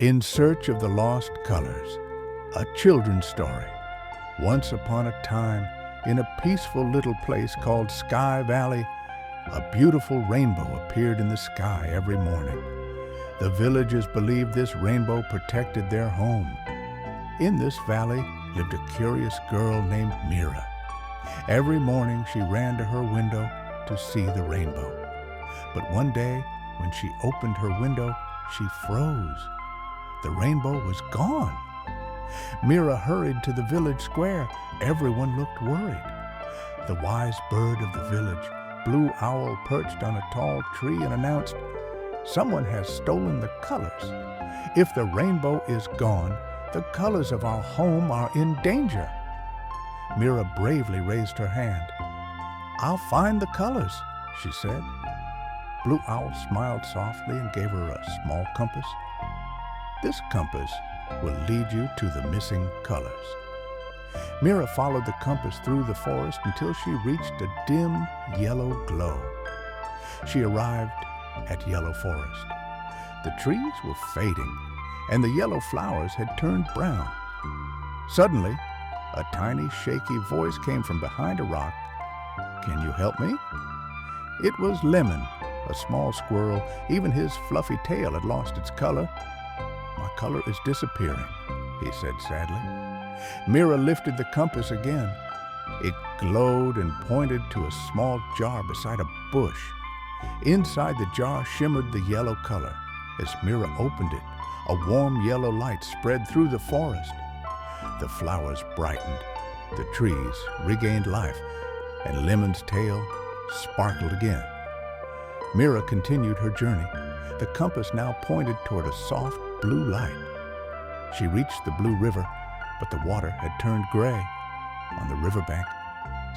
In Search of the Lost Colors, a children's story. Once upon a time, in a peaceful little place called Sky Valley, a beautiful rainbow appeared in the sky every morning. The villagers believed this rainbow protected their home. In this valley lived a curious girl named Mira. Every morning she ran to her window to see the rainbow. But one day, when she opened her window, she froze. The rainbow was gone. Mira hurried to the village square. Everyone looked worried. The wise bird of the village, Blue Owl, perched on a tall tree and announced, "Someone has stolen the colors. If the rainbow is gone, the colors of our home are in danger." Mira bravely raised her hand. "I'll find the colors," she said. Blue Owl smiled softly and gave her a small compass. "This compass will lead you to the missing colors." Mira followed the compass through the forest until she reached a dim yellow glow. She arrived at Yellow Forest. The trees were fading, and the yellow flowers had turned brown. Suddenly, a tiny, shaky voice came from behind a rock. "Can you help me?" It was Lemon, a small squirrel. Even his fluffy tail had lost its color. "My color is disappearing," he said sadly. Mira lifted the compass again. It glowed and pointed to a small jar beside a bush. Inside the jar shimmered the yellow color. As Mira opened it, a warm yellow light spread through the forest. The flowers brightened, the trees regained life, and Lemon's tail sparkled again. Mira continued her journey. The compass now pointed toward a soft blue light. She reached the blue river, but the water had turned gray. On the riverbank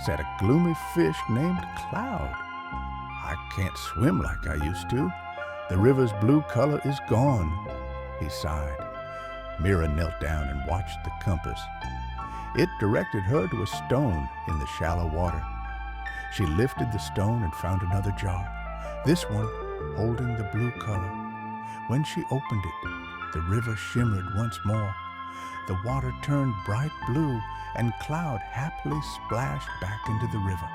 sat a gloomy fish named Cloud. "I can't swim like I used to. The river's blue color is gone," he sighed. Mira knelt down and watched the compass. It directed her to a stone in the shallow water. She lifted the stone and found another jar, this one holding the blue color. When she opened it, the river shimmered once more. The water turned bright blue, and Cloud happily splashed back into the river.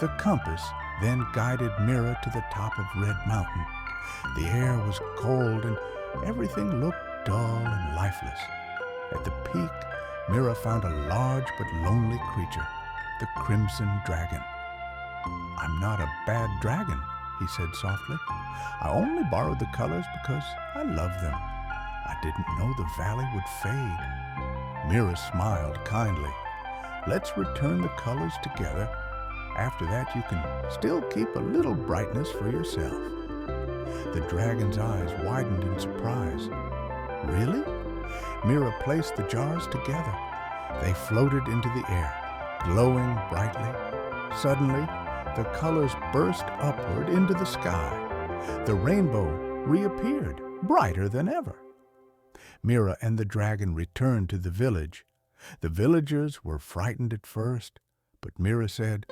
The compass then guided Mira to the top of Red Mountain. The air was cold, and everything looked dull and lifeless. At the peak, Mira found a large but lonely creature, the Crimson Dragon. "I'm not a bad dragon," he said softly. "I only borrowed the colors because I love them. I didn't know the valley would fade." Mira smiled kindly. "Let's return the colors together. After that, you can still keep a little brightness for yourself." The dragon's eyes widened in surprise. "Really?" Mira placed the jars together. They floated into the air, glowing brightly. Suddenly, the colors burst upward into the sky. The rainbow reappeared, brighter than ever. Mira and the dragon returned to the village. The villagers were frightened at first, but Mira said,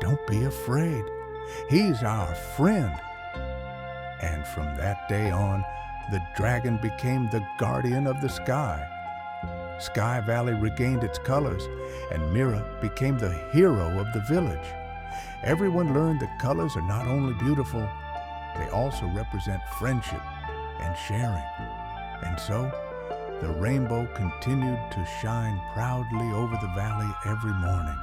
"Don't be afraid. He's our friend." And from that day on, the dragon became the guardian of the sky. Sky Valley regained its colors, and Mira became the hero of the village. Everyone learned that colors are not only beautiful, they also represent friendship and sharing. And so, the rainbow continued to shine proudly over the valley every morning.